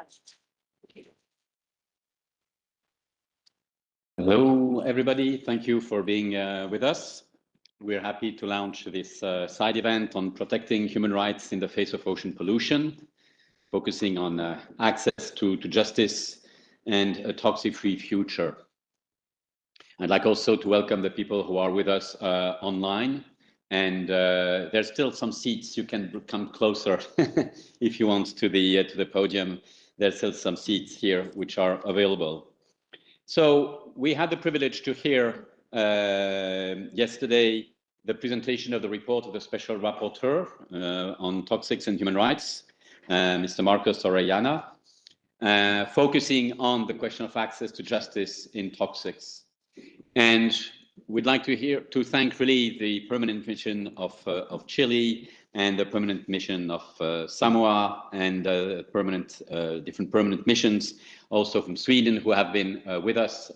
much. Hello, everybody. Thank you for being with us. We're happy to launch this side event on protecting human rights in the face of ocean pollution, focusing on access to justice and a toxic-free future. I'd like also to welcome the people who are with us online. And there's still some seats. You can come closer if you want to the podium. There's still some seats here which are available. So we had the privilege to hear yesterday the presentation of the report of the Special Rapporteur on toxics and human rights, Mr. Marcos Orellana, focusing on the question of access to justice in toxics. And we'd like to thank really the permanent mission of Chile and the permanent mission of Samoa and different permanent missions also from Sweden who have been with us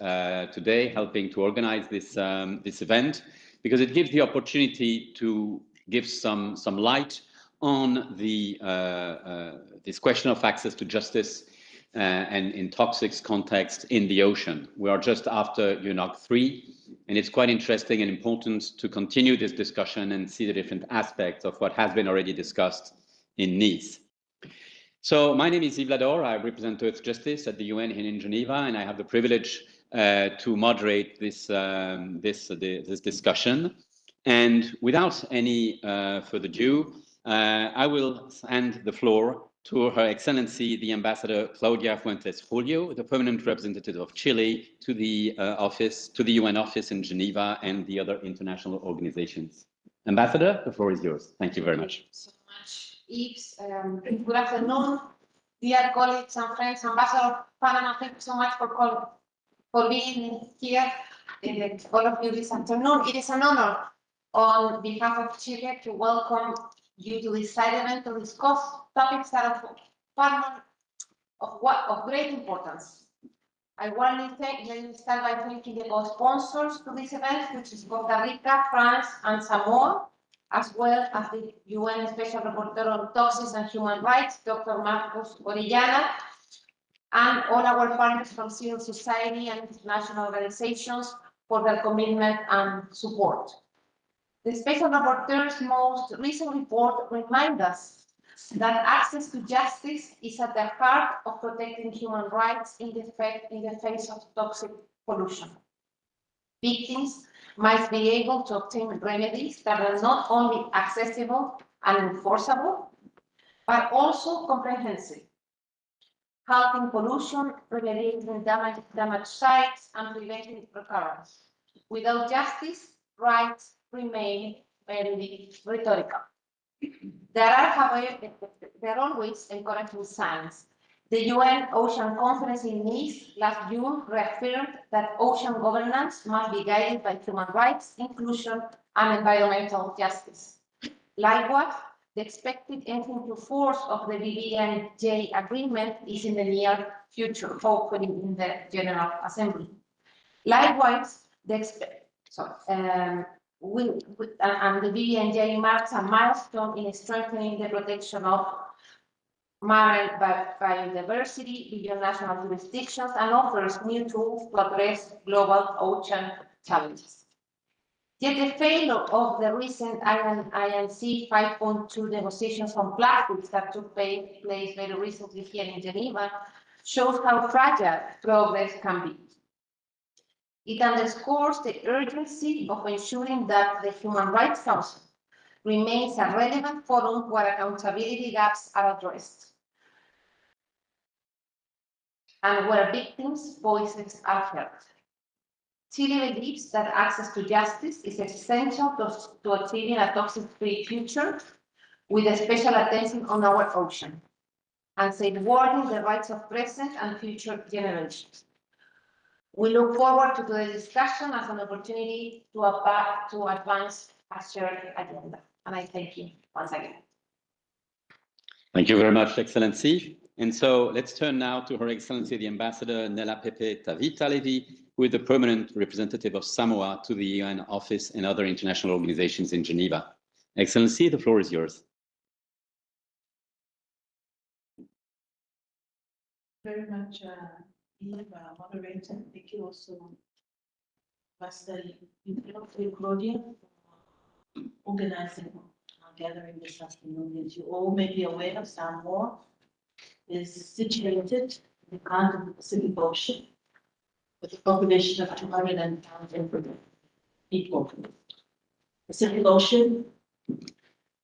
today, helping to organize this event, because it gives the opportunity to give some light on this question of access to justice and in toxics context in the ocean. We are just after UNOC 3, and it's quite interesting and important to continue this discussion and see the different aspects of what has been already discussed in Nice. So my name is Yves Lador. I represent Earth Justice at the UN here in Geneva, and I have the privilege to moderate this discussion. And without any further ado, I will hand the floor to Her Excellency, the Ambassador Claudia Fuentes Julio, the permanent representative of Chile to the UN office in Geneva and the other international organizations. Ambassador, the floor is yours. Thank you very much. Thank you so much, Yves. Good afternoon, dear colleagues and friends. Ambassador of Panama, thank you so much for being here. All of you this afternoon. It is an honor on behalf of Chile to welcome you to this side event to discuss topics that are of great importance. I want to start by thanking the co-sponsors to this event, which is Costa Rica, France, and Samoa, as well as the UN Special Rapporteur on Toxics and Human Rights, Dr. Marcos Orellana, and all our partners from civil society and international organizations for their commitment and support. The Special Rapporteur's most recent report reminds us that access to justice is at the heart of protecting human rights in the face of toxic pollution. Victims must be able to obtain remedies that are not only accessible and enforceable, but also comprehensive, halting pollution, remediating damaged sites, and preventing recurrence. Without justice, rights remain very rhetorical. There are, however, always encouraging signs. The UN Ocean Conference in Nice last June reaffirmed that ocean governance must be guided by human rights, inclusion, and environmental justice. Likewise, the expected entry into force of the BBNJ agreement is in the near future, hopefully in the General Assembly. Likewise, and the BBNJ marks a milestone in strengthening the protection of marine biodiversity beyond national jurisdictions and offers new tools to address global ocean challenges. Yet the failure of the recent INC 5.2 negotiations on plastics that took place very recently here in Geneva shows how fragile progress can be. It underscores the urgency of ensuring that the Human Rights Council remains a relevant forum where accountability gaps are addressed and where victims' voices are heard. Chile believes that access to justice is essential to achieving a toxic-free future with a special attention on our ocean and safeguarding the rights of present and future generations. We look forward to the discussion as an opportunity to advance a shared agenda. And I thank you once again. Thank you very much, Excellency. And so let's turn now to Her Excellency, the Ambassador Nella Pepe Tavita Levi, who is the permanent representative of Samoa to the UN office and other international organizations in Geneva. Excellency, the floor is yours. Very much, Eve, moderator. Thank you also, Pastor Claudia, for organizing our gathering this afternoon. As you all may be aware of, Samoa is situated in the heart of the Pacific Ocean with a population of 200,000 people. Pacific Ocean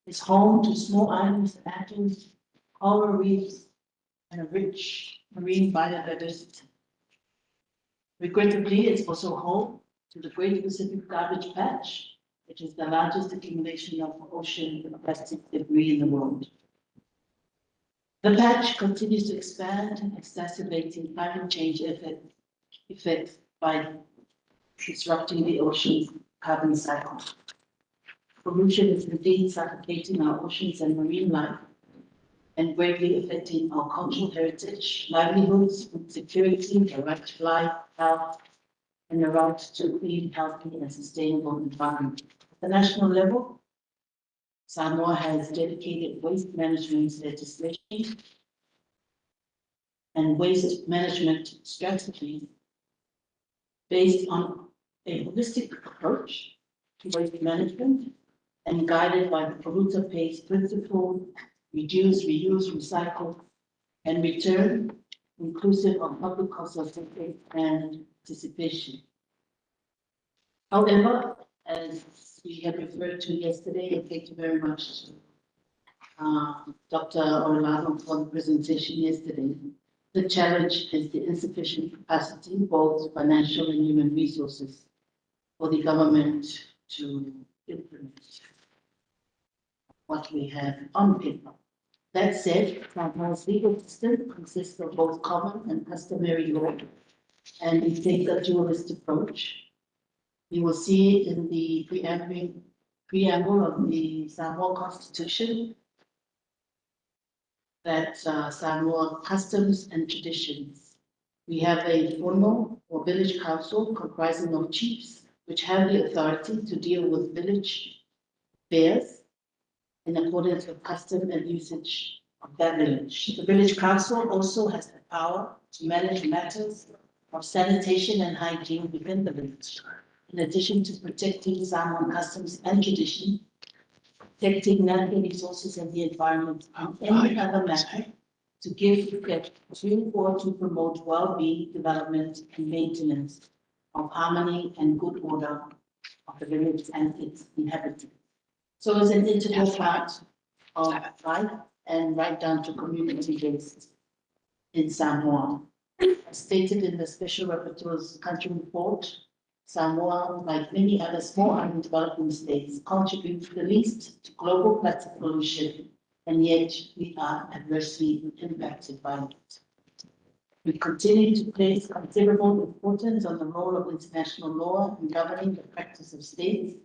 is home to small islands, atolls, coral reefs, and a rich marine biodiversity. Regrettably, it's also home to the Great Pacific Garbage Patch, which is the largest accumulation of ocean plastic debris in the world. The patch continues to expand, exacerbating climate change effects by disrupting the ocean's carbon cycle. Pollution is indeed suffocating our oceans and marine life and greatly affecting our cultural heritage, livelihoods, food security, the right to life, health, and the right to a clean, healthy, and sustainable environment. At the national level, Samoa has dedicated waste management legislation and waste management strategies based on a holistic approach to waste management and guided by the polluter pays principle, reduce, reuse, recycle, and return, inclusive of public consultation and participation. However, as we have referred to yesterday, and thank you very much to Dr. Orlando for the presentation yesterday, the challenge is the insufficient capacity, both financial and human resources, for the government to implement what we have on paper. That said, Samoa's legal system consists of both common and customary law, and we take a dualist approach. You will see in the preamble of the Samoa Constitution that Samoa customs and traditions. We have a formal or village council comprising of chiefs, which have the authority to deal with village affairs in accordance with custom and usage of that village. The village council also has the power to manage matters of sanitation and hygiene within the village, in addition to protecting Samoan customs and tradition, protecting natural resources and the environment, and any other matter to give effect to or to promote well-being, development, and maintenance of harmony and good order of the village and its inhabitants. So it's an integral part of life and right down to community based in Samoa. As stated in the Special Rapporteur's country report, Samoa, like many other small island developing states, contributes the least to global plastic pollution, and yet we are adversely impacted by it. We continue to place considerable importance on the role of international law in governing the practice of states,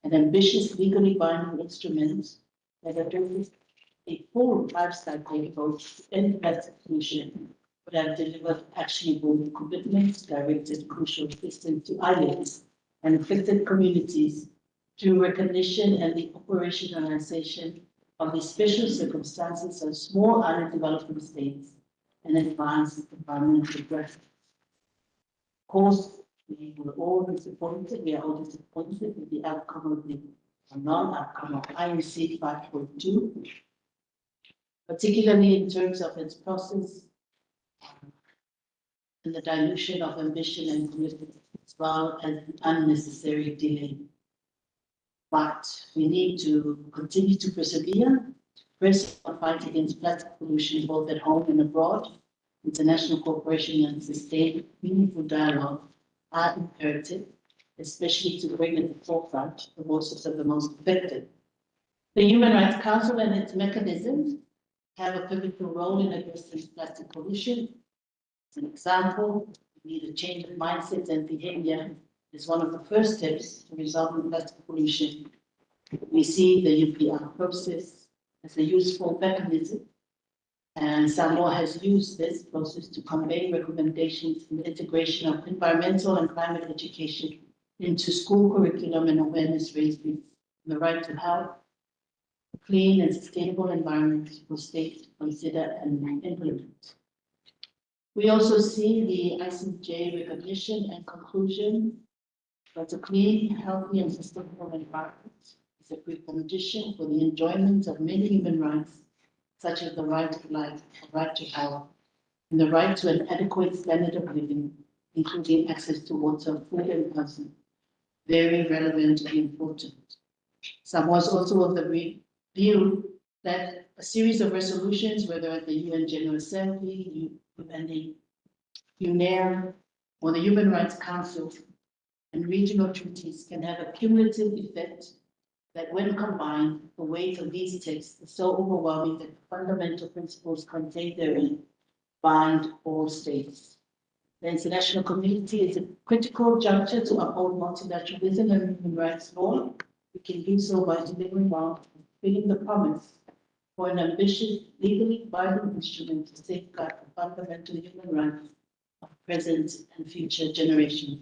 an ambitious legally binding instrument that addresses a full life cycle approach to end plastic pollution, but have delivered actionable commitments directed crucial assistance to islands and affected communities through recognition and the operationalization of the special circumstances of small island developing states and advanced environmental practice. Of course, we were all disappointed. We are all disappointed with the outcome of the non-outcome of INC 5.2, particularly in terms of its process and the dilution of ambition and commitment, as well as the unnecessary delay. But we need to continue to persevere, press on fight against plastic pollution both at home and abroad. International cooperation and sustained meaningful dialogue are imperative, especially to bring at the forefront the voices of the most affected. The Human Rights Council and its mechanisms have a pivotal role in addressing plastic pollution. As an example, we need a change of mindset and behavior is one of the first steps to resolving plastic pollution. We see the UPR process as a useful mechanism, and Samoa has used this process to convey recommendations in the integration of environmental and climate education into school curriculum and awareness raising the right to health, a clean and sustainable environment for states to consider and implement. We also see the ICJ recognition and conclusion that a clean, healthy, and sustainable environment is a precondition for the enjoyment of many human rights, such as the right to life, the right to health, and the right to an adequate standard of living, including access to water, food, and housing. Very relevant and important. Some was also of the view that a series of resolutions, whether at the UN General Assembly, UNER, or the Human Rights Council, and regional treaties can have a cumulative effect that when combined, the weight of these texts is so overwhelming that the fundamental principles contained therein bind all states. The international community is a critical juncture to uphold multilateralism and human rights law. We can do so by delivering on fulfilling the promise for an ambitious, legally binding instrument to safeguard the fundamental human rights of present and future generations.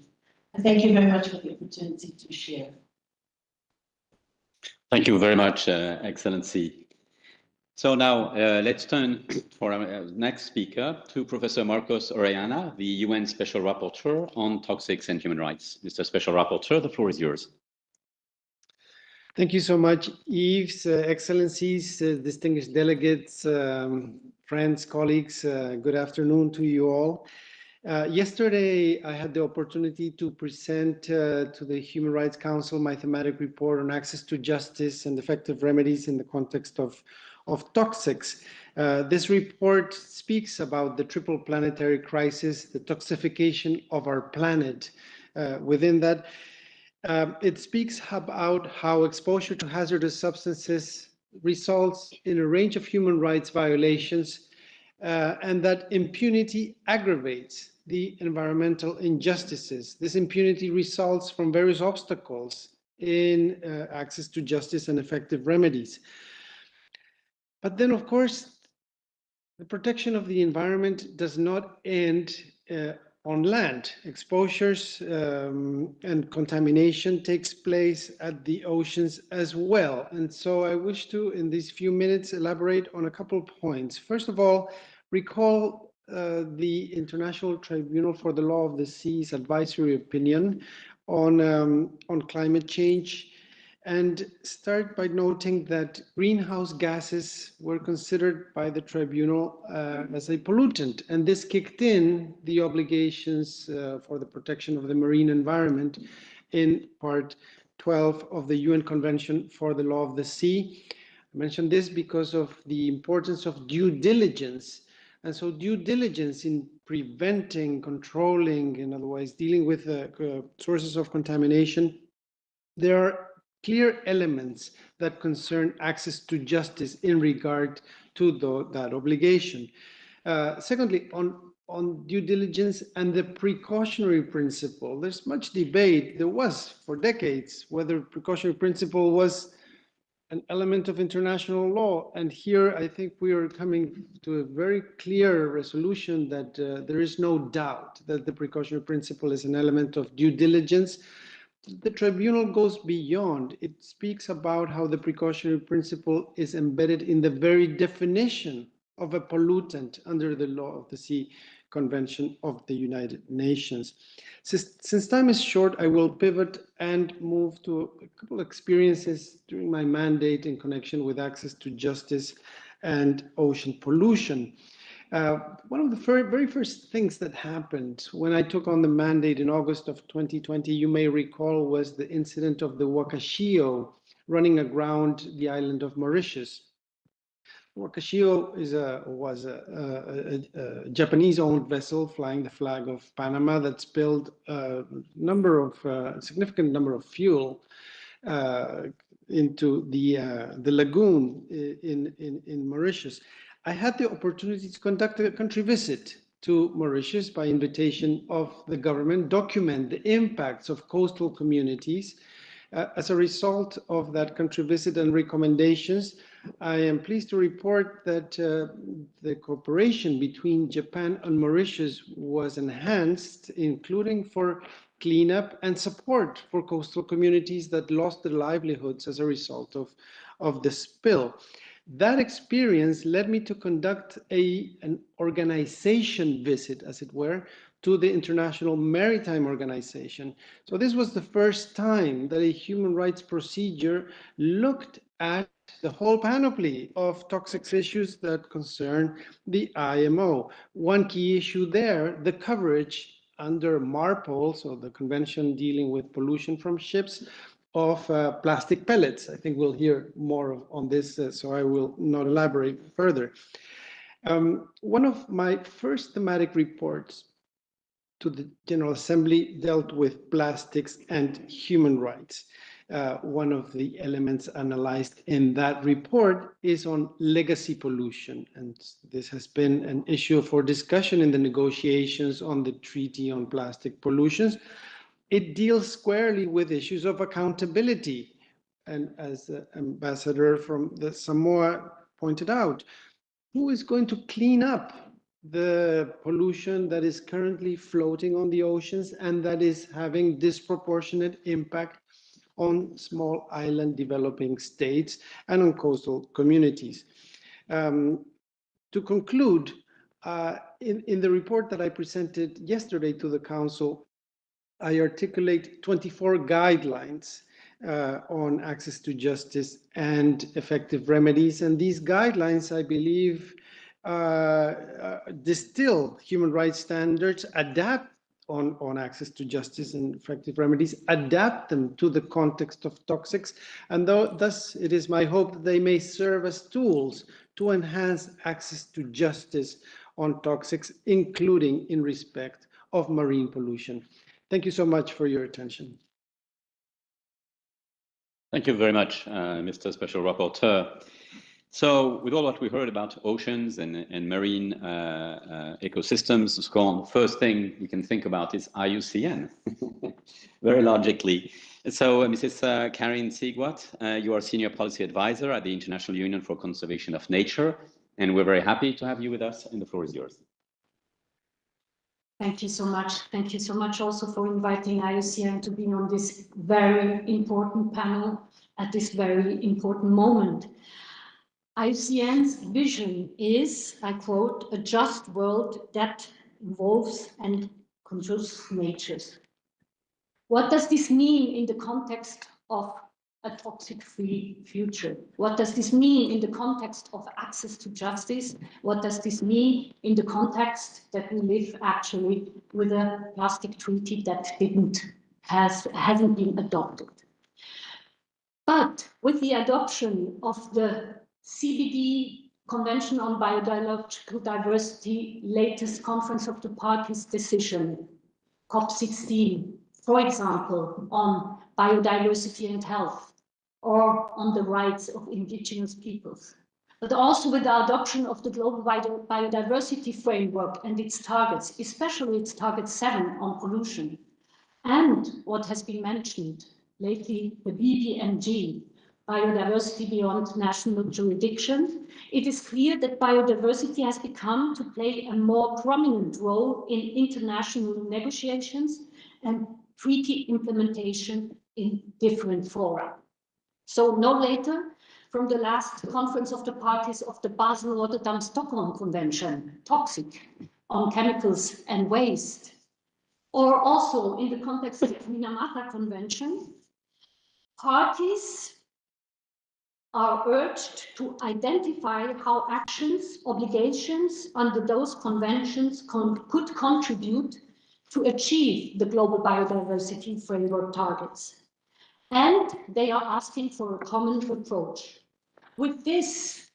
I thank you very much for the opportunity to share. Thank you very much, Excellency. So now let's turn for our next speaker to Professor Marcos Orellana, the UN Special Rapporteur on Toxics and Human Rights. Mr. Special Rapporteur, the floor is yours. Thank you so much, Yves, Excellencies, distinguished delegates, friends, colleagues, good afternoon to you all. Yesterday, I had the opportunity to present to the Human Rights Council my thematic report on access to justice and effective remedies in the context of toxics. This report speaks about the triple planetary crisis, the toxification of our planet. Within that, it speaks about how exposure to hazardous substances results in a range of human rights violations, and that impunity aggravates the environmental injustices. This impunity results from various obstacles in access to justice and effective remedies. But then, of course, the protection of the environment does not end on land. Exposures and contamination takes place at the oceans as well. And so I wish to, in these few minutes, elaborate on a couple of points. First of all, recall the International Tribunal for the Law of the Sea's advisory opinion on climate change, and start by noting that greenhouse gases were considered by the tribunal as a pollutant, and this kicked in the obligations for the protection of the marine environment in Part 12 of the UN Convention for the Law of the Sea. I mention this because of the importance of due diligence. And so due diligence in preventing, controlling, and otherwise dealing with sources of contamination, there are clear elements that concern access to justice in regard to that obligation. Secondly, on due diligence and the precautionary principle, there's much debate. There was for decades whether precautionary principle was an element of international law. And here I think we are coming to a very clear resolution that there is no doubt that the precautionary principle is an element of due diligence. The tribunal goes beyond. It speaks about how the precautionary principle is embedded in the very definition of a pollutant under the Law of the Sea Convention of the United Nations. Since time is short, I will pivot and move to a couple of experiences during my mandate in connection with access to justice and ocean pollution. One of the very first things that happened when I took on the mandate in August of 2020, you may recall, was the incident of the Wakashio running aground the island of Mauritius. Wakashio was a Japanese-owned vessel flying the flag of Panama that spilled a significant number of fuel into the lagoon in Mauritius. I had the opportunity to conduct a country visit to Mauritius by invitation of the government, document the impacts of coastal communities. As a result of that country visit and recommendations, I am pleased to report that the cooperation between Japan and Mauritius was enhanced, including for cleanup and support for coastal communities that lost their livelihoods as a result of the spill. That experience led me to conduct an organization visit, as it were, to the International Maritime Organization. So this was the first time that a human rights procedure looked at the whole panoply of toxics issues that concern the IMO. One key issue there, the coverage under MARPOL, so the convention dealing with pollution from ships, of plastic pellets. I think we'll hear more on this, so I will not elaborate further. One of my first thematic reports to the General Assembly dealt with plastics and human rights. One of the elements analyzed in that report is on legacy pollution, and this has been an issue for discussion in the negotiations on the Treaty on Plastic Pollutions. It deals squarely with issues of accountability, and as the ambassador from the Samoa pointed out, who is going to clean up the pollution that is currently floating on the oceans and that is having disproportionate impact on small island developing states and on coastal communities. To conclude, in the report that I presented yesterday to the Council, I articulate 24 guidelines on access to justice and effective remedies. And these guidelines, I believe, distill human rights standards, adapt on access to justice and effective remedies, adapt them to the context of toxics, and thus it is my hope that they may serve as tools to enhance access to justice on toxics, including in respect of marine pollution. Thank you so much for your attention. Thank you very much, Mr. Special Rapporteur. So with all what we heard about oceans and marine ecosystems, the first thing we can think about is IUCN, very logically. So Mrs. Karin Siegwart, you are Senior Policy Advisor at the International Union for Conservation of Nature, and we're very happy to have you with us, and the floor is yours. Thank you so much. Thank you so much also for inviting IUCN to be on this very important panel at this very important moment. IUCN's vision is, I quote, a just world that involves and controls nature. What does this mean in the context of a toxic-free future? What does this mean in the context of access to justice? What does this mean in the context that we live actually with a plastic treaty that hasn't been adopted? But with the adoption of the CBD Convention on Biological Diversity, latest Conference of the Parties decision, COP16, for example, on biodiversity and health, or on the rights of indigenous peoples, but also with the adoption of the Global Biodiversity Framework and its targets, especially its target 7 on pollution, and what has been mentioned lately, the BBNG, biodiversity beyond national jurisdiction. It is clear that biodiversity has become to play a more prominent role in international negotiations and treaty implementation in different fora. So no later from the last conference of the parties of the Basel-Rotterdam-Stockholm Convention, toxic, on chemicals and waste, or also in the context of the Minamata Convention, parties are urged to identify how actions, obligations under those conventions could contribute to achieve the global biodiversity framework targets. And they are asking for a common approach. With this,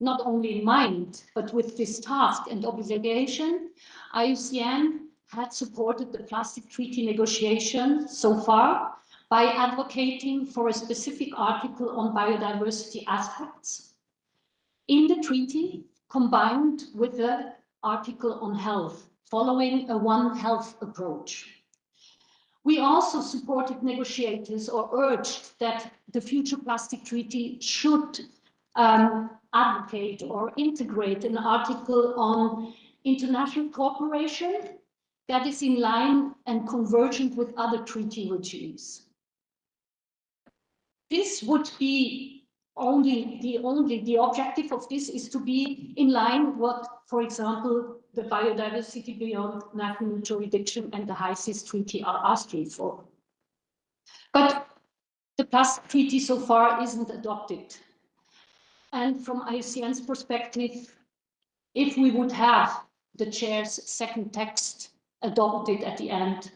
not only in mind, but with this task and obligation, IUCN had supported the plastic treaty negotiation so far by advocating for a specific article on biodiversity aspects in the treaty, combined with the article on health, following a One Health approach. We also supported negotiators or urged that the future plastic treaty should advocate or integrate an article on international cooperation that is in line and convergent with other treaty regimes. This would be the objective of this is to be in line what, for example, the biodiversity beyond national jurisdiction and the High Seas Treaty are asking for. But the plastic treaty so far isn't adopted. And from IUCN's perspective, if we would have the chair's second text adopted at the end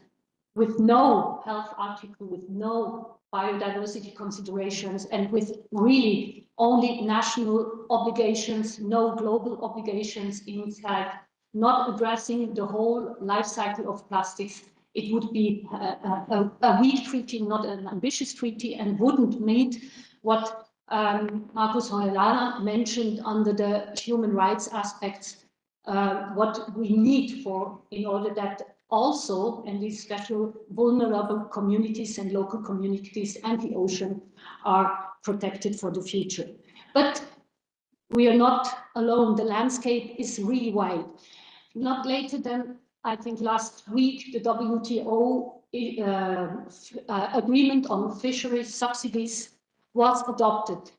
with no health article, with no biodiversity considerations, and with really only national obligations, no global obligations inside, not addressing the whole life cycle of plastics, it would be a weak treaty, not an ambitious treaty, and wouldn't meet what Marcos Orellana mentioned under the human rights aspects, what we need for in order that also, and these special vulnerable communities and local communities and the ocean are protected for the future. But we are not alone. The landscape is really wide. Not later than, I think, last week, the WTO agreement on fisheries subsidies was adopted.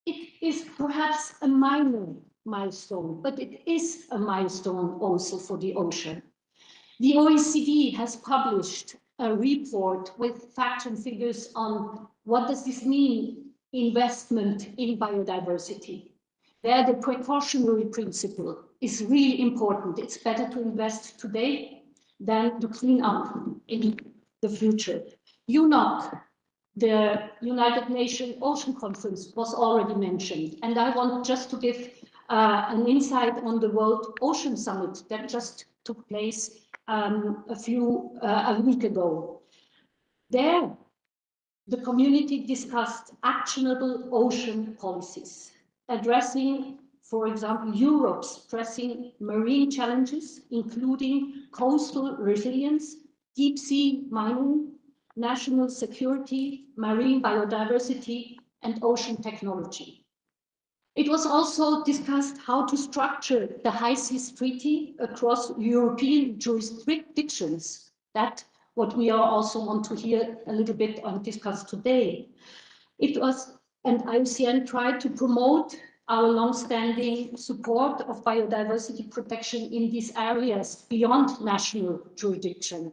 It is perhaps a minor milestone, but it is a milestone also for the ocean. The OECD has published a report with facts and figures on what does this mean, investment in biodiversity. There, the precautionary principle is really important. It's better to invest today than to clean up in the future. UNOC, the United Nations Ocean Conference, was already mentioned. And I want just to give an insight on the World Ocean Summit that just took place a week ago. There, the community discussed actionable ocean policies, addressing, for example, Europe's pressing marine challenges, including coastal resilience, deep sea mining, national security, marine biodiversity, and ocean technology. It was also discussed how to structure the High Seas Treaty across European jurisdictions. That what we are also want to hear a little bit and discuss today. It was, and IUCN tried to promote our long-standing support of biodiversity protection in these areas beyond national jurisdiction.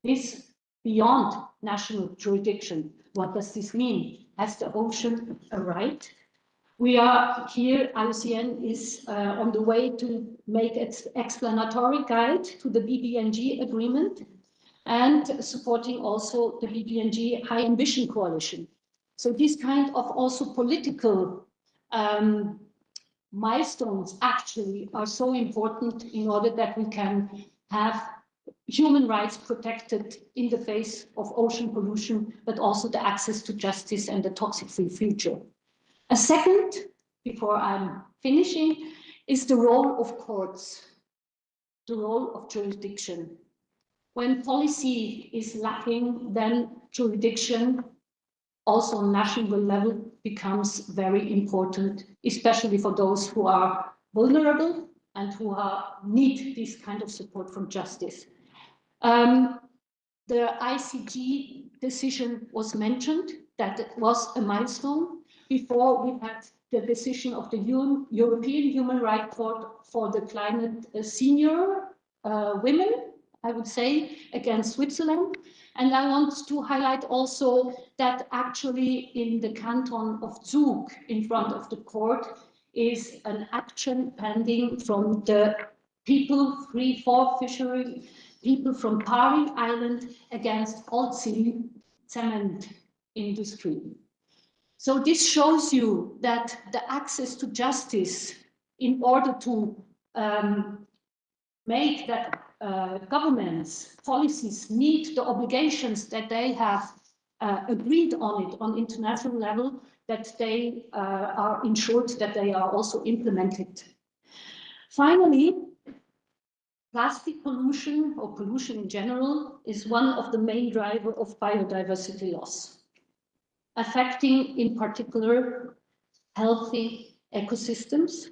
This beyond national jurisdiction, what does this mean? Has the ocean a right? We are here, IUCN is on the way to make its explanatory guide to the BBNG agreement and supporting also the BBNG High Ambition Coalition. So these kind of also political milestones actually are so important in order that we can have human rights protected in the face of ocean pollution, but also the access to justice and the toxic-free future. A second, before I'm finishing, is the role of courts, the role of jurisdiction. When policy is lacking, then jurisdiction, also on national level, becomes very important, especially for those who are vulnerable and who need this kind of support from justice. The ICG decision was mentioned, that it was a milestone. Before we had the decision of the European Human Rights Court for the climate senior women, I would say, against Switzerland. And I want to highlight also that actually in the canton of Zug, in front of the court, is an action pending from the people, 3-4 fishery people from Pari Island against Holcim cement industry. So this shows you that the access to justice in order to make that governments, policies meet the obligations that they have agreed on it on international level, that they are ensured that they are also implemented. Finally, plastic pollution or pollution in general is one of the main drivers of biodiversity loss, affecting in particular healthy ecosystems,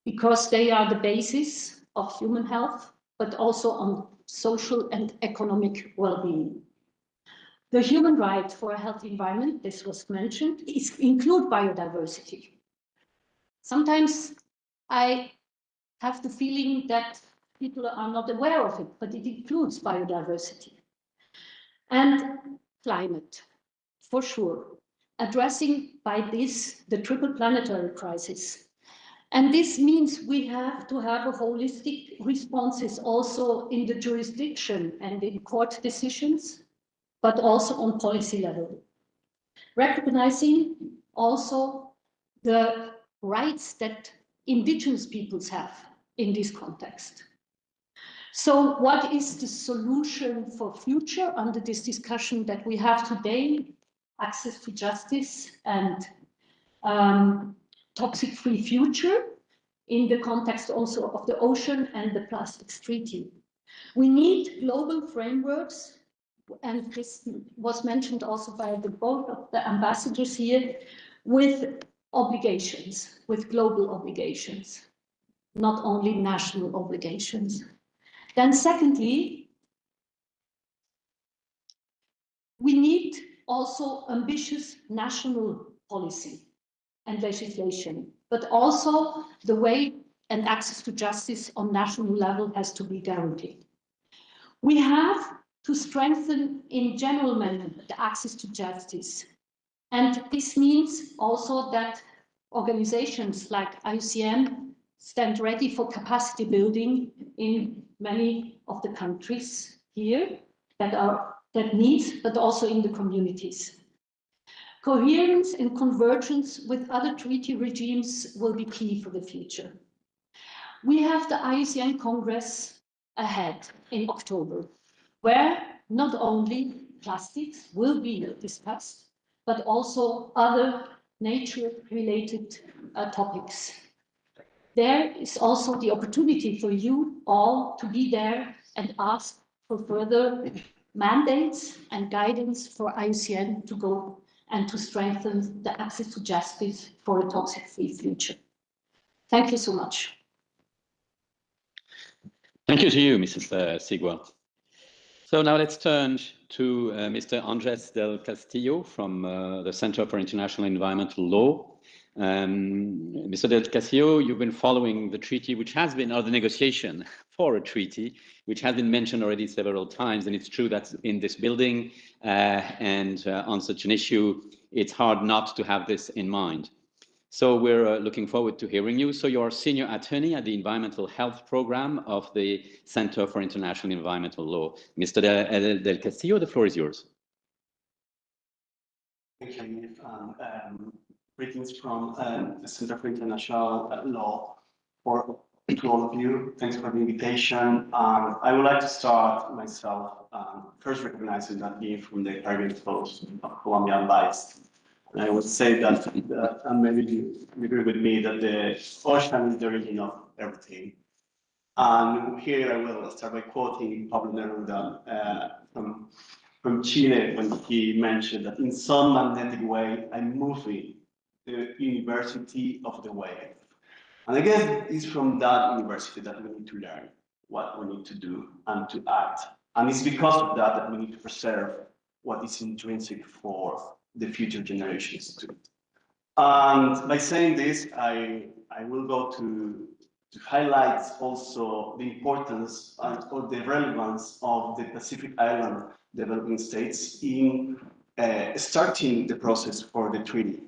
because they are the basis of human health, but also on social and economic well-being. The human right for a healthy environment, this was mentioned, include biodiversity. Sometimes I have the feeling that people are not aware of it, but it includes biodiversity. And climate, for sure, addressing by this the triple planetary crisis. And this means we have to have a holistic responses also in the jurisdiction and in court decisions, but also on policy level. Recognizing also the rights that indigenous peoples have in this context. So what is the solution for future under this discussion that we have today? Access to justice and toxic-free future in the context also of the ocean and the plastics treaty. We need global frameworks, and this was mentioned also by both of the ambassadors here, with obligations, with global obligations, not only national obligations. Then secondly, we need also ambitious national policy and legislation, but also the way and access to justice on national level has to be guaranteed. We have to strengthen in general manner the access to justice. And this means also that organizations like IUCN stand ready for capacity building in many of the countries here that needs, but also in the communities. Coherence and convergence with other treaty regimes will be key for the future. We have the IUCN Congress ahead in October, where not only plastics will be discussed, but also other nature-related topics. There is also the opportunity for you all to be there and ask for further mandates and guidance for IUCN to go and to strengthen the access to justice for a toxic-free future. Thank you so much. Thank you to you, Mrs. Sigua. So now let's turn to Mr. Andres del Castillo from the Center for International Environmental Law. Mr. del Castillo, you've been following the treaty, which has been, or the negotiation for a treaty, which has been mentioned already several times. And it's true that in this building and on such an issue, it's hard not to have this in mind. So we're looking forward to hearing you. So you're senior attorney at the Environmental Health Program of the Center for International Environmental Law. Mr. del Castillo, the floor is yours. Thank you. Greetings from the Center for International Law to all of you. Thanks for the invitation. I would like to start myself first recognizing that being from the Caribbean coast of Colombia, I'm biased. And I would say that, and maybe you agree with me, that the ocean is the origin of everything. And here I will start by quoting Pablo Neruda from Chile, when he mentioned that in some magnetic way, I'm moving the university of the wave. And I guess it's from that university that we need to learn what we need to do and to act. And it's because of that that we need to preserve what is intrinsic for the future generations too. And by saying this, I will go to highlight also the importance or the relevance of the Pacific Island developing states in starting the process for the treaty.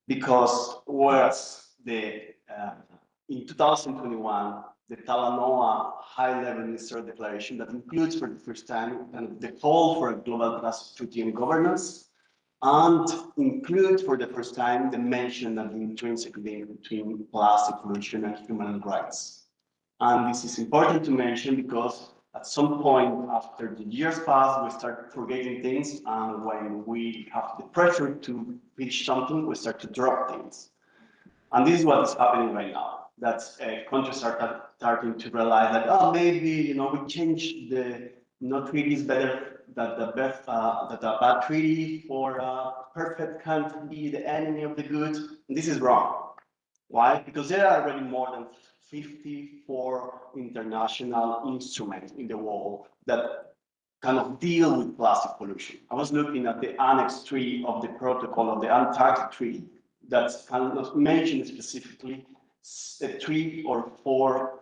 Because whereas in 2021, the Talanoa High-Level Ministerial Declaration that includes for the first time the call for a global plastic treaty and governance, and include for the first time the mention of the intrinsic link between plastic pollution and human rights. And this is important to mention because at some point after the years pass, we start forgetting things, and when we have the pressure to finish something, we start to drop things. And this is what is happening right now. That countries are starting to realize that, oh, maybe we change the treaty is better that a bad treaty for perfect can't be the enemy of the good. And this is wrong. Why? Because there are already more than 54 international instruments in the world that kind of deal with plastic pollution. I was looking at the Annex 3 of the protocol of the Antarctic Treaty that's kind of mentioned specifically 3 or 4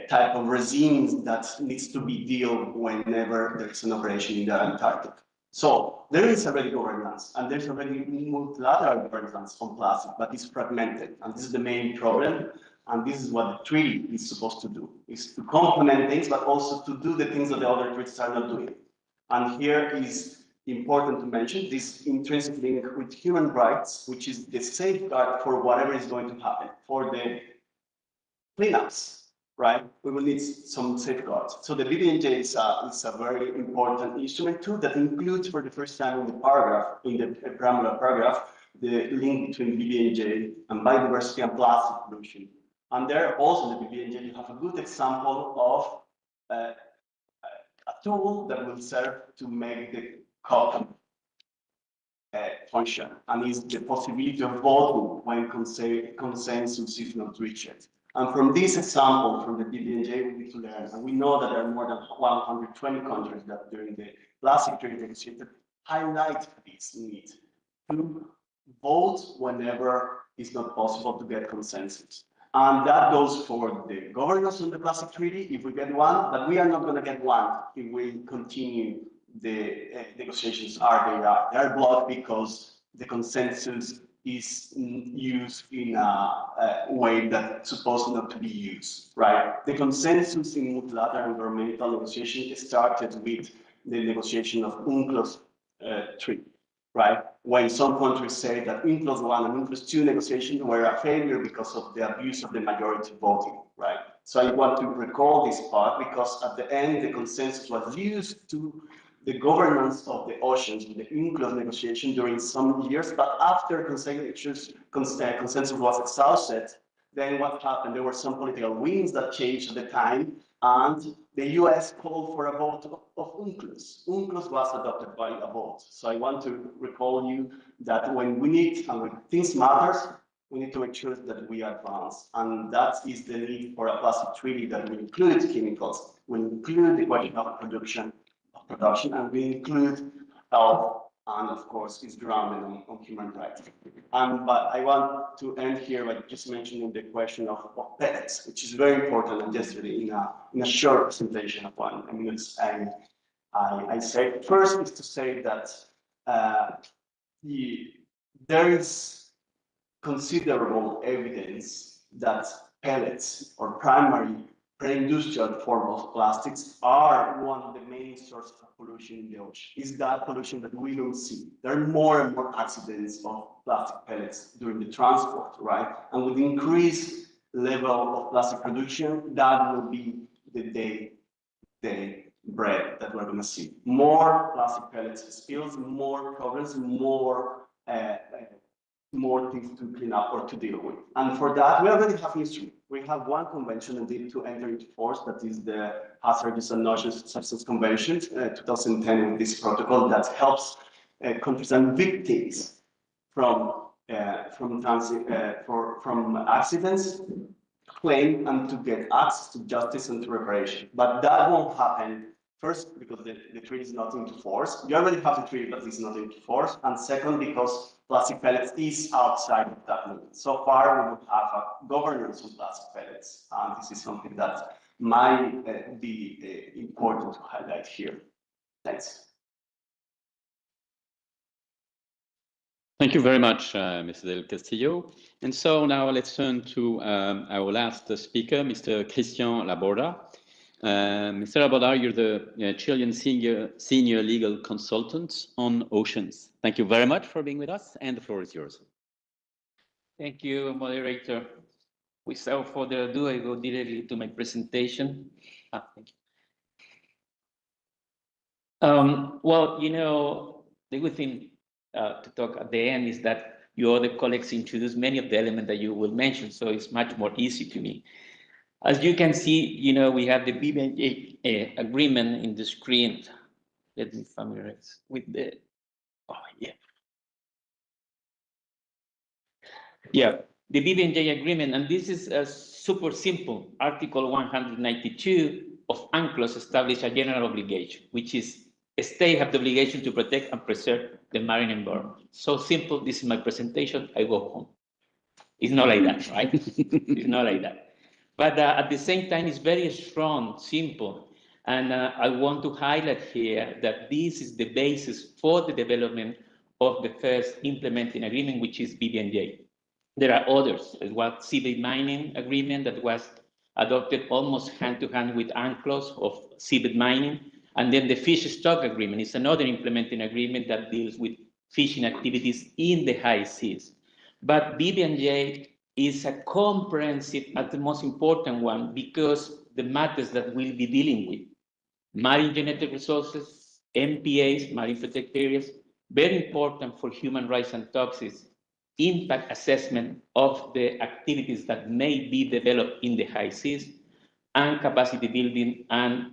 type of regimes that needs to be dealt whenever there's an operation in the Antarctic. So there is already governance, and there's already multilateral governance on plastic, but it's fragmented, and this is the main problem. And this is what the treaty is supposed to do, is to complement things, but also to do the things that the other treaties are not doing. And here is important to mention this intrinsic link with human rights, which is the safeguard for whatever is going to happen. For the cleanups, right, we will need some safeguards. So the BBNJ is a very important instrument too that includes for the first time in the paragraph, in the preamble paragraph, the link between BBNJ and biodiversity and plastic pollution. And there also the BBNJ, you have a good example of a tool that will serve to make the COP function, and is the possibility of voting when consensus is not reached. And from this example, from the BBNJ, we need to learn, and we know that there are more than 120 countries that during the plastic treaty negotiated highlight this need to vote whenever it's not possible to get consensus. And that goes for the governance on the plastic treaty, if we get one, but we are not going to get one if we continue the negotiations they are blocked because the consensus is used in a way that's supposed not to be used, right? The consensus in multilateral environmental negotiation started with the negotiation of UNCLOS 3. Right? When some countries say that UNCLOS 1 and UNCLOS 2 negotiations were a failure because of the abuse of the majority voting, right? So I want to recall this part because at the end, the consensus was used to the governance of the oceans in the UNCLOS negotiation during some years, but after consensus was exhausted, then what happened? There were some political winds that changed at the time, and the US called for a vote of UNCLOS. UNCLOS was adopted by a vote. So I want to recall you that when we need, and when things matters, we need to make sure that we advance. And that is the need for a plastic treaty that will include chemicals, will include the question of production, and will include health, and of course is grounded on human rights. But I want to end here by just mentioning the question of pellets, which is very important. And yesterday in a short presentation of 1 minute, and I said first is to say that there is considerable evidence that pellets or primary pre-industrial form of plastics are one of the main sources of pollution in the ocean. Is that pollution that we don't see? There are more and more accidents of plastic pellets during the transport, right? And with increased level of plastic production, that will be the day bread that we're going to see. More plastic pellets spills, more problems, more things to clean up or to deal with. And for that, we already have instruments. We have one convention indeed to enter into force, that is the Hazardous and Noxious Substance Convention, 2010, with this protocol that helps countries and victims from accidents claim and to get access to justice and to reparation. But that won't happen. First, because the treaty is not into force. You already have the treaty, but it's not into force. And second, because plastic pellets is outside of that limit. So far, we would have a governance on plastic pellets. And this is something that might be important to highlight here. Thanks. Thank you very much, Mr. Del Castillo. And so now let's turn to our last speaker, Mr. Christian Laborda. Mr. Laborda, you're the Chilean senior legal consultant on oceans. Thank you very much for being with us, and the floor is yours. Thank you, moderator. Without further ado, I go directly to my presentation. Thank you. Well, you know, the good thing to talk at the end is that your other colleagues introduced many of the elements that you will mention, so it's much more easy to me. As you can see, you know, we have the BBNJ agreement in the screen. Let me familiarize with the, Yeah, the BBNJ agreement, and this is super simple. Article 192 of UNCLOS establishes a general obligation, which is states have the obligation to protect and preserve the marine environment. So simple, this is my presentation, I go home. It's not like that, right? It's not like that. But at the same time, it's very strong, simple. And I want to highlight here that this is the basis for the development of the first implementing agreement, which is BBNJ. There are others. There was seabed mining agreement that was adopted almost hand-to-hand with UNCLOS of seabed mining. And then the fish stock agreement is another implementing agreement that deals with fishing activities in the high seas. But BBNJ is a comprehensive, and the most important one, because the matters that we'll be dealing with, marine genetic resources, MPAs, marine protected areas, very important for human rights and toxics, impact assessment of the activities that may be developed in the high seas, and capacity building and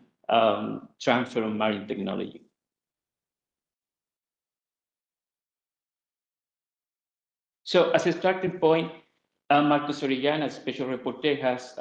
transfer of marine technology. So as a starting point, Marcos Orellana, Special Rapporteur, has,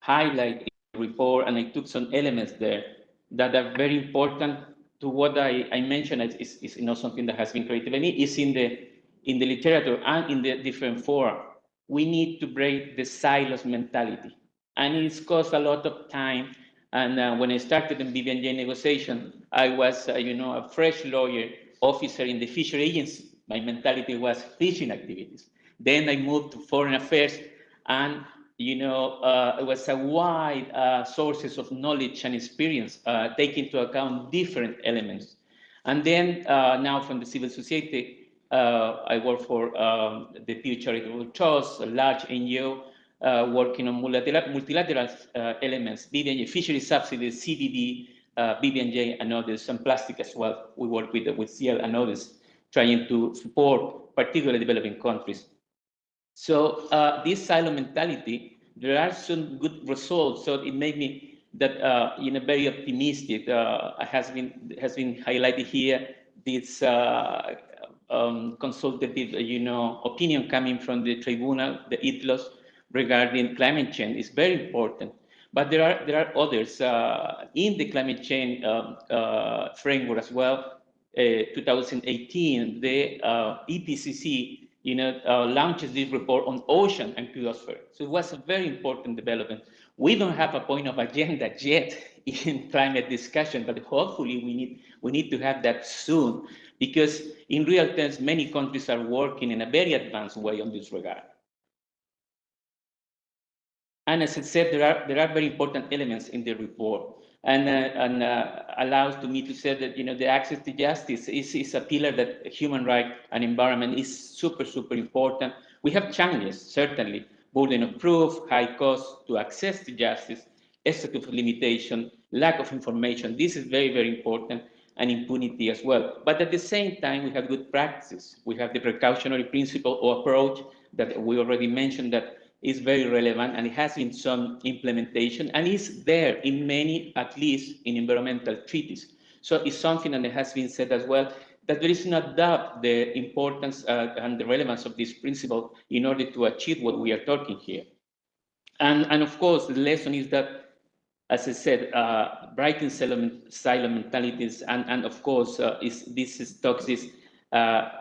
highlighted the report, and I took some elements there that are very important to what I mentioned. Is something that has been created by me, is in the literature and in the different fora. We need to break the silos mentality, and it's cost a lot of time. And when I started in BBNJ negotiation, I was, a fresh lawyer officer in the fishery agency. My mentality was fishing activities. Then I moved to foreign affairs, and it was a wide sources of knowledge and experience, take into account different elements. And then now from the civil society, I work for the Pew Charitable Trust, a large NGO, working on multilateral elements, BBNJ, fishery subsidies, CBD, BBNJ, and others, and plastic as well. We work with CL and others, trying to support particularly developing countries. So this silo mentality, there are some good results. So it made me that very optimistic. Has been highlighted here. This consultative opinion coming from the tribunal, the ITLOS, regarding climate change is very important. But there are others in the climate change framework as well. 2018, the EPCC launches this report on ocean and biosphere. So it was a very important development. We don't have a point of agenda yet in climate discussion, but hopefully we need to have that soon, because in real terms, many countries are working in a very advanced way on this regard. And as I said, there are very important elements in the report, and allows to me to say that the access to justice is a pillar that human rights and environment is super important. We have challenges, certainly, burden of proof, high cost to access to justice, statute of limitation, lack of information. This is very important, and impunity as well. But at the same time, we have good practices. We have the precautionary principle or approach that we already mentioned that is very relevant, and it has been some implementation, and is there in many, at least in environmental treaties. So it's something that has been said as well, that there is no doubt the importance and the relevance of this principle in order to achieve what we are talking here. And of course, the lesson is that, as I said, breaking silo mentalities, and of course, these toxic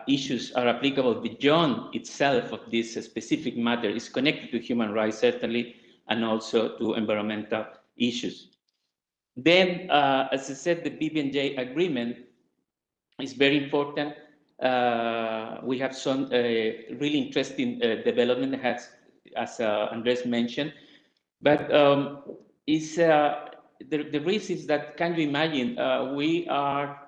issues are applicable beyond itself of this specific matter, is connected to human rights, certainly, and also to environmental issues. Then, as I said, the BBNJ agreement is very important. We have some really interesting development, as Andres mentioned, but the risk is that, can you imagine, we are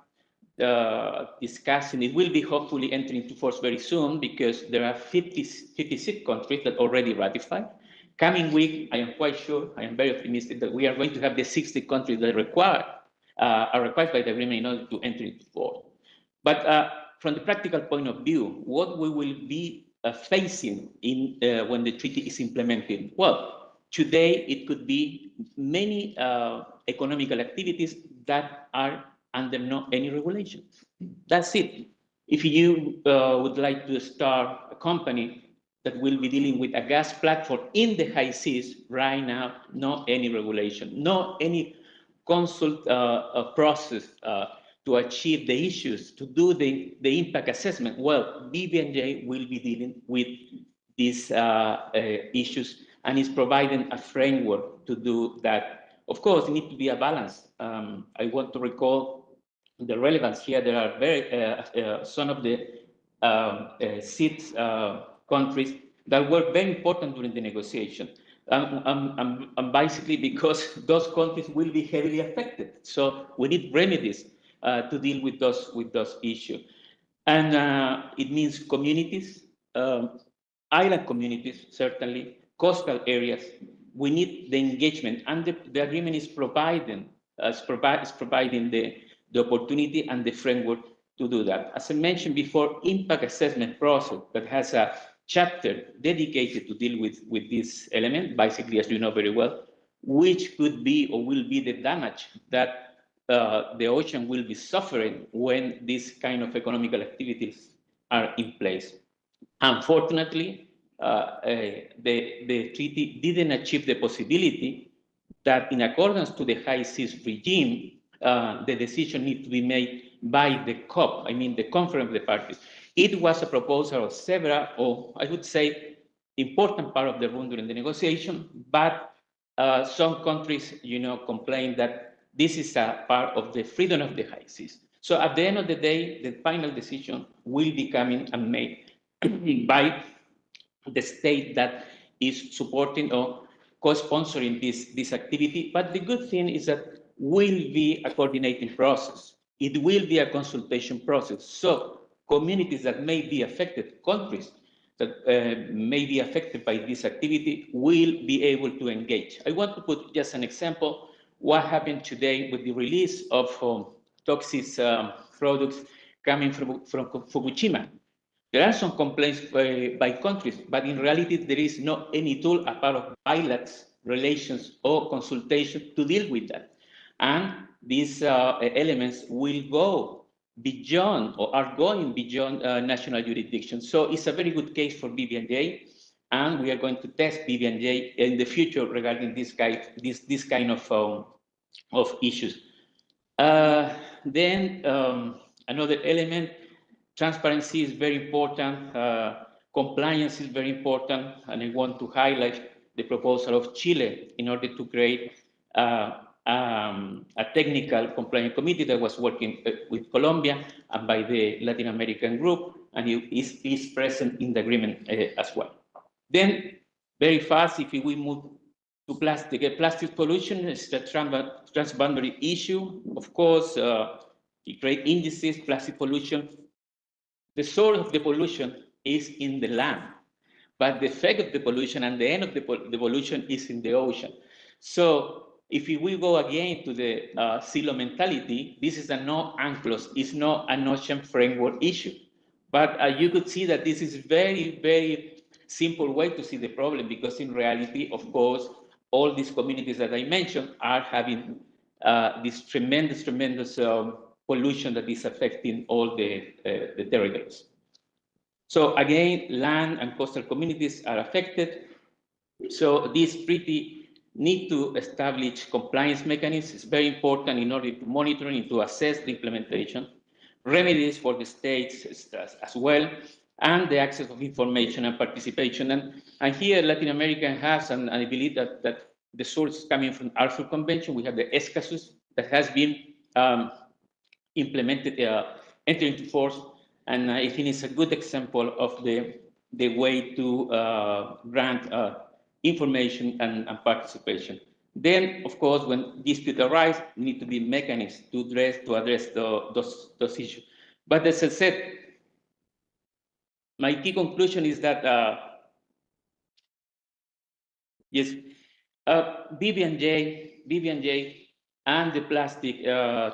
discussing, it will be hopefully entering into force very soon, because there are 56 countries that already ratified. Coming week, I am quite sure, I am very optimistic that we are going to have the 60 countries that are required by the agreement in order to enter into force. But from the practical point of view, what we will be facing when the treaty is implemented? Well, today it could be many economical activities that are under any regulation. That's it. If you would like to start a company that will be dealing with a gas platform in the high seas right now, no any regulation, no any consult process to achieve the issues, to do the impact assessment. Well, BB&J will be dealing with these issues and is providing a framework to do that. Of course, it needs to be a balance. I want to recall the relevance here. There are very some of the six countries that were very important during the negotiation. And basically because those countries will be heavily affected. So we need remedies to deal with those issues. And it means communities, island communities, certainly, coastal areas. We need the engagement, and the agreement is providing the opportunity and the framework to do that. As I mentioned before, impact assessment process that has a chapter dedicated to deal with this element, basically, as you know very well, which could be or will be the damage that the ocean will be suffering when these kind of economical activities are in place. Unfortunately, the treaty didn't achieve the possibility that, in accordance to the high seas regime, the decision needs to be made by the COP, I mean the Conference of the Parties. It was a proposal of several, or I would say, important part of the room during the negotiation, but some countries, complain that this is a part of the freedom of the high seas. So at the end of the day, the final decision will be coming and made by the state that is supporting or co-sponsoring this activity. But the good thing is that will be a coordinating process. It will be a consultation process. So communities that may be affected, countries that may be affected by this activity will be able to engage. I want to put just an example, what happened today with the release of toxic products coming from Fukushima. There are some complaints by countries, but in reality, there is not any tool apart of bilateral relations or consultation to deal with that. And these elements will go beyond or are going beyond national jurisdiction. So it's a very good case for BB&J, and we are going to test BB&J in the future regarding this kind of issues. Then another element, transparency is very important, compliance is very important, and I want to highlight the proposal of Chile in order to create a technical compliance committee that was working with Colombia and by the Latin American group, and it is present in the agreement as well. Then, very fast, if we move to plastic pollution is a transboundary issue. Of course, it creates indices, plastic pollution. The source of the pollution is in the land, but the effect of the pollution and the end of the pollution is in the ocean. So if we go again to the silo mentality, this is a no UNCLOS, it's not an ocean framework issue. But you could see that this is very, very simple way to see the problem, because in reality, of course, all these communities that I mentioned are having this tremendous pollution that is affecting all the territories. So again, land and coastal communities are affected. So this treaty need to establish compliance mechanisms. It's very important in order to monitor and to assess the implementation, remedies for the states as well, and the access of information and participation. And here Latin America has, and I believe that the source is coming from Arthur Convention. We have the ESCASUS that has been implemented, entered into force, and I think it's a good example of the way to grant information and participation. Then, of course, when disputes arise, need to be mechanisms to address those issues. But as I said, my key conclusion is that yes, BB&J and the plastic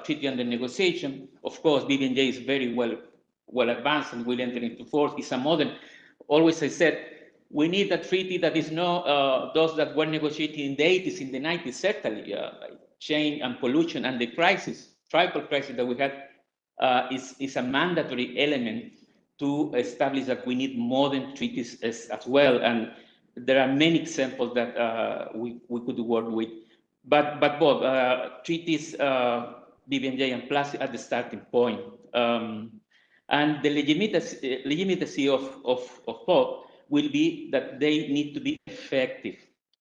treaty under negotiation. Of course, BB&J is very well advanced and will enter into force. It's a model. Always I said, we need a treaty that is not those that were negotiated in the 80s, in the 90s, certainly. Change and pollution and the crisis, tribal crisis that we had is a mandatory element to establish that we need modern treaties as well. And there are many examples that we could work with. Bob, treaties, BBNJ and Plus at the starting point. And the legitimacy of both will be that they need to be effective.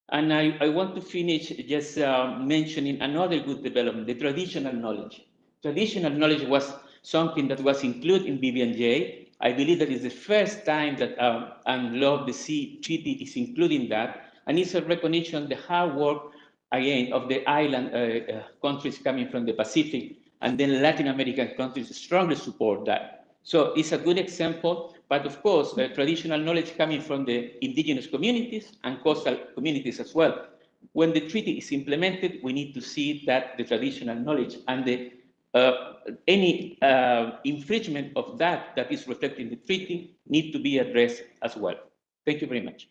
And I want to finish just mentioning another good development, the traditional knowledge. Traditional knowledge was something that was included in BBNJ. I believe that is the first time that Love the Sea Treaty is including that, and it's a recognition of the hard work, again, of the island countries coming from the Pacific, and then Latin American countries strongly support that. So it's a good example, but of course, traditional knowledge coming from the indigenous communities and coastal communities as well. When the treaty is implemented, we need to see that the traditional knowledge and the any infringement of that is reflected in the treaty need to be addressed as well. Thank you very much.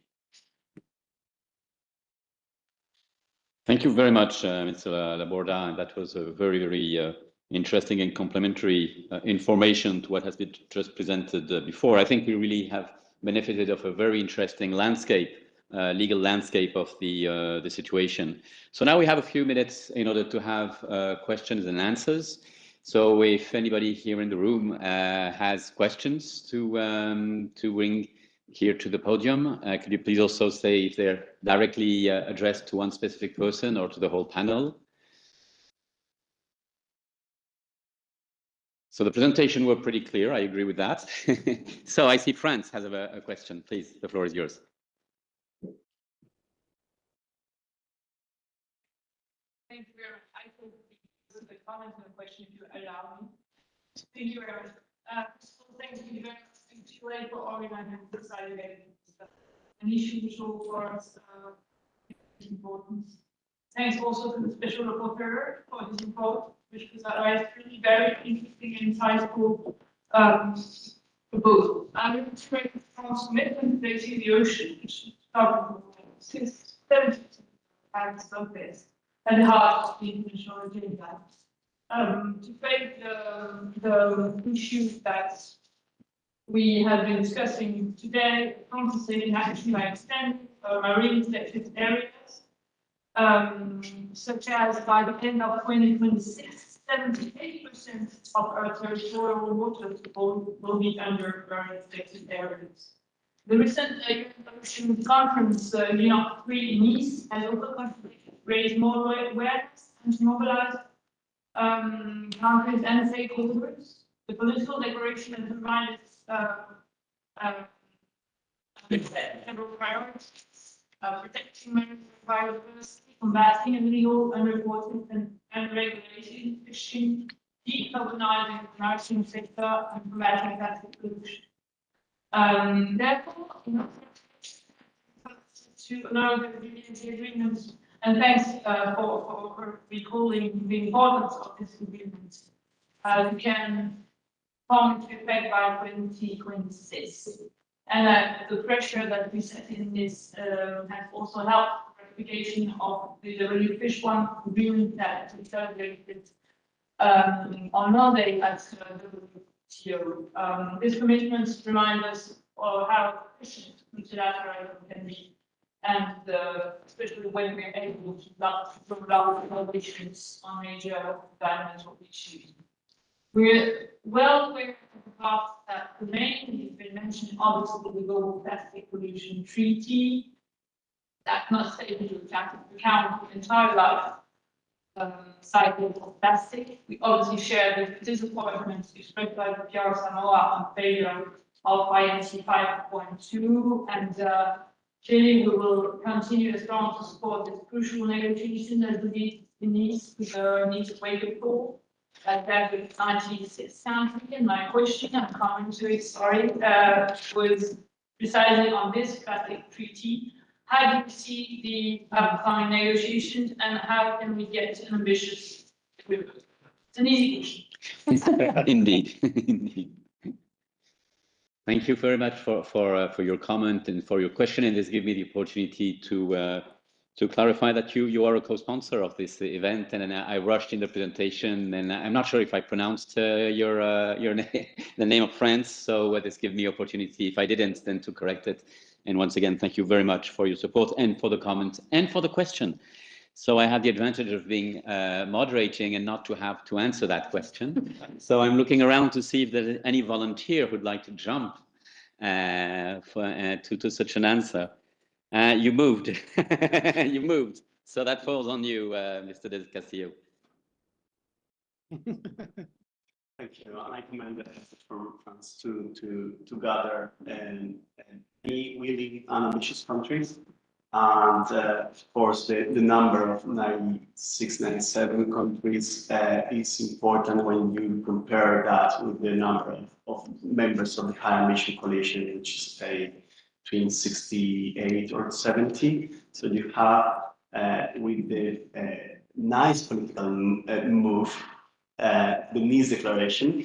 Thank you very much, Mr. Laborda. And that was a very, very interesting and complementary information to what has been just presented before. I think we really have benefited of a very interesting landscape, legal landscape of the situation. So now we have a few minutes in order to have questions and answers. So if anybody here in the room has questions to bring here to the podium, could you please also say if they're directly addressed to one specific person or to the whole panel? So the presentation were pretty clear. I agree with that. So I see France has a question. Please, the floor is yours. Thank you very much. I will be a comment and a question if you allow me. Thank you very much. So thank you very much to Chile for organizing this event. An issue which will for us importance. Thanks also to the Special Rapporteur for his report, which was really very interesting and insightful proposal. I'm illustrating France commitment to the ocean, which started since 70 and so this, at the heart of the international agenda. To face the issues that we have been discussing today, France is taking action by extending marine protected areas, such as by the end of 2026, 78% of our territorial waters will be under marine protected areas. The recent UN Ocean Conference, UNOP3 in Nice, has also contributed to raise more awareness and to mobilize countries and stakeholders. The political declaration has reminded several priorities: protecting marine biodiversity, combating illegal, unreported, and unregulated fishing, decarbonizing the maritime sector, and combating plastic pollution. Therefore, to know the agreements, and thanks for recalling the importance of this agreement, we can come into effect by 2026. And the pressure that we set in this has also helped ratification of the WFISH one agreement that we celebrated on Monday at WTO. This commitment reminds us of how efficient multilateralism can be, and especially when we're able to prolong innovations on major environmental issues. We're well aware of the fact that the main has been mentioned, obviously, the Global Plastic Pollution Treaty that must take into account the entire life cycle of plastic. We obviously share the disappointment expressed by the PR Samoa on failure of INC 5.2, and clearly we will continue as long to support this crucial negotiation as we need to wake up call. That with 96 countries, and my question, I'm coming to it, sorry, was precisely on this plastic treaty. How do you see the upcoming negotiations, and how can we get an ambitious agreement? It's an easy question. Indeed, indeed. Thank you very much for your comment and for your question, and this gives me the opportunity to clarify that you are a co-sponsor of this event, and I rushed in the presentation, and I'm not sure if I pronounced your name, the name of France, so this gives me opportunity, if I didn't, then to correct it. And once again, thank you very much for your support and for the comment and for the question. So I had the advantage of being moderating and not to have to answer that question. So I'm looking around to see if there's any volunteer who'd like to jump to such an answer. You moved. You moved. So that falls on you, Mr. Del Castillo. Thank you. And I commend the effort from France to gather and be willing and ambitious countries. And of course, the number of 96, 97 countries is important when you compare that with the number of members of the High Emission Coalition, which is between 68 or 70. So you have, with the nice political move, the Nice Declaration,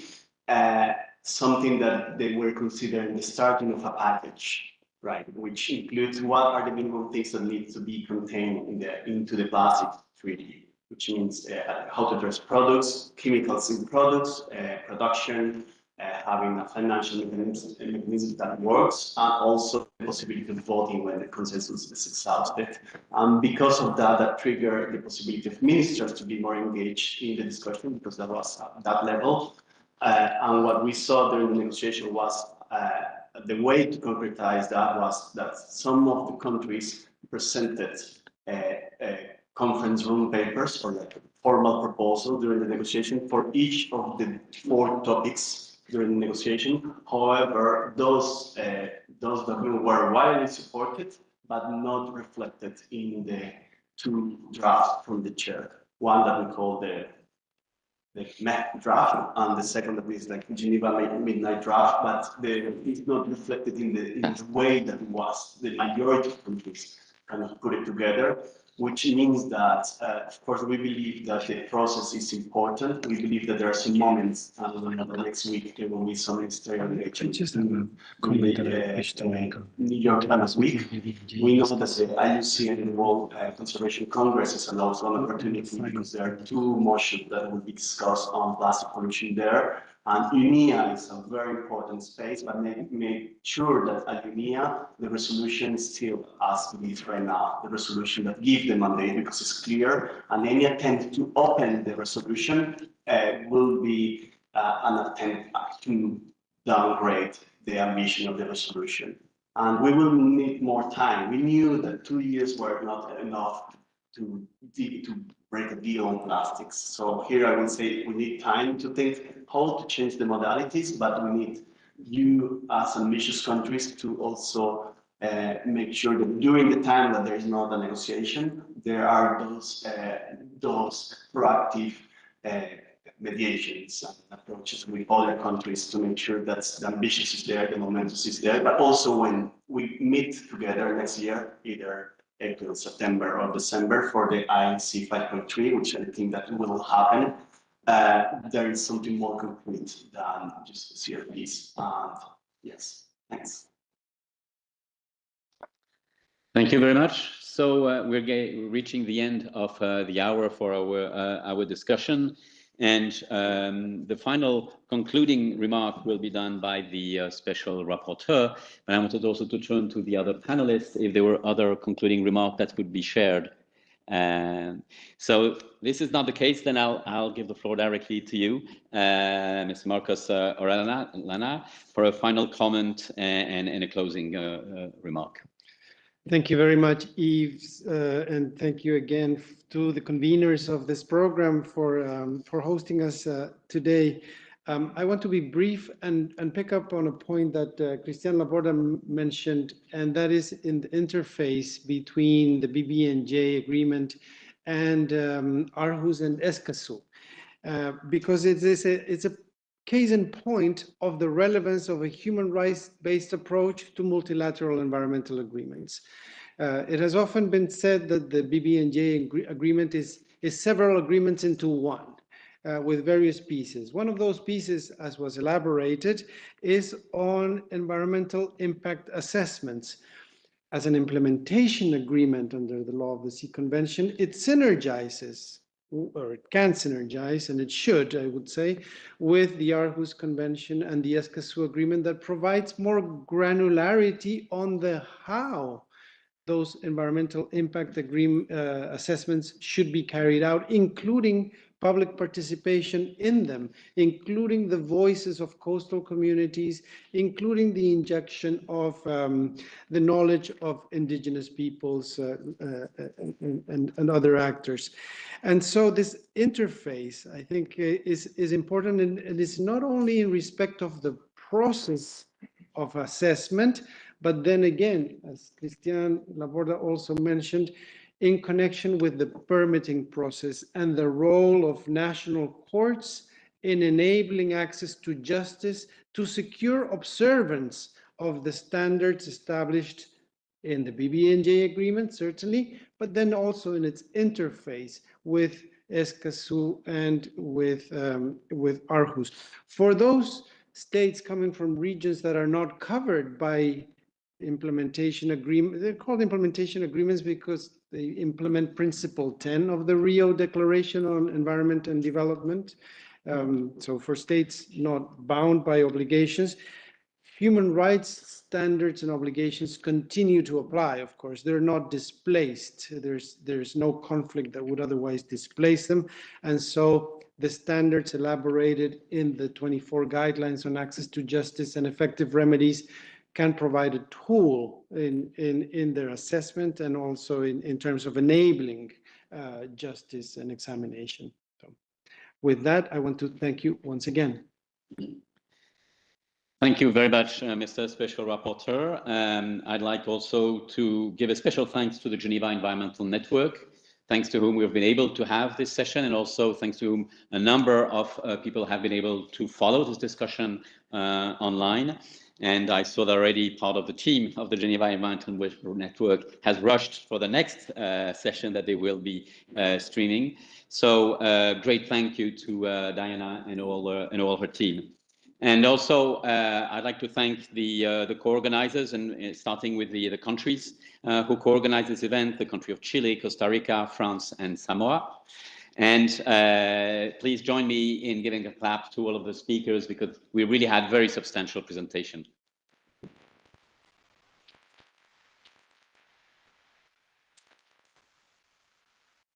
something that they were considering the starting of a package, right? Which includes what are the minimum things that need to be contained into the plastic treaty, which means how to address products, chemicals in products, production, having a financial mechanism that works, and also the possibility of voting when the consensus is exhausted. And because of that, that triggered the possibility of ministers to be more engaged in the discussion, because that was at that level. And what we saw during the negotiation was the way to concretize that was that some of the countries presented conference room papers or like a formal proposal during the negotiation for each of the 4 topics during the negotiation. However, those documents were widely supported, but not reflected in the 2 drafts from the chair. One that we call the MET draft, and the second that is like Geneva midnight draft, but it's not reflected in the way that it was. The majority of countries kind of put it together, which means that, of course, we believe that the process is important. We believe that there are some moments, and next week there will be some ministerial engagement New York last week. We know that the IUCN and World Conservation Congress is also an opportunity because there are 2 motions that will be discussed on plastic pollution there. And UNEA is a very important space, but make sure that at UNEA, the resolution still as it is right now, the resolution that gives the mandate because it's clear, and any attempt to open the resolution will be an attempt to downgrade the ambition of the resolution. And we will need more time. We knew that 2 years were not enough to break a deal on plastics. So here I would say we need time to think how to change the modalities, but we need you as ambitious countries to also make sure that during the time that there is not a negotiation, there are those proactive mediations and approaches with other countries to make sure that the ambition is there, the momentum is there, but also when we meet together next year, either April, September, or December for the INC 5.3, which I think that will happen, there is something more concrete than just CRPs. And yes, thanks. Thank you very much. So we're reaching the end of the hour for our discussion. And the final concluding remark will be done by the special rapporteur. But I wanted also to turn to the other panelists if there were other concluding remarks that would be shared. So this is not the case, then I'll give the floor directly to you, Ms. Marcos Orellana, for a final comment and a closing remark. Thank you very much, Yves, and thank you again to the conveners of this program for hosting us today. I want to be brief and pick up on a point that Christian Laborda mentioned, and that is in the interface between the BBNJ agreement and Aarhus and Escazú, because it's a case in point of the relevance of a human rights-based approach to multilateral environmental agreements. It has often been said that the BBNJ agreement is several agreements into one, with various pieces. One of those pieces, as was elaborated, is on environmental impact assessments. As an implementation agreement under the Law of the Sea Convention, it synergizes, or it can synergize, and it should, I would say, with the Aarhus Convention and the Escazú Agreement that provides more granularity on the how those environmental impact assessments should be carried out, including public participation in them, including the voices of coastal communities, including the injection of the knowledge of indigenous peoples and other actors. And so this interface, I think, is important, and it's not only in respect of the process of assessment, but then again, as Christian Laborda also mentioned, in connection with the permitting process and the role of national courts in enabling access to justice to secure observance of the standards established in the BBNJ agreement, certainly, but then also in its interface with Escazú and with Aarhus. For those states coming from regions that are not covered by implementation agreement, they're called implementation agreements because they implement Principle 10 of the Rio Declaration on Environment and Development. So for states not bound by obligations, human rights standards and obligations continue to apply, of course. They're not displaced. There's no conflict that would otherwise displace them. And so the standards elaborated in the 24 guidelines on access to justice and effective remedies can provide a tool in their assessment and also in terms of enabling justice and examination. So with that, I want to thank you once again. Thank you very much, Mr. Special Rapporteur. I'd like also to give a special thanks to the Geneva Environmental Network, thanks to whom we've been able to have this session, and also thanks to whom a number of people have been able to follow this discussion online. And I saw that already part of the team of the Geneva Environmental Network has rushed for the next session that they will be streaming. So great thank you to Diana and all her team. And also, I'd like to thank the co-organizers, and starting with the countries who co-organized this event, the country of Chile, Costa Rica, France, and Samoa. And please join me in giving a clap to all of the speakers, because we really had very substantial presentation.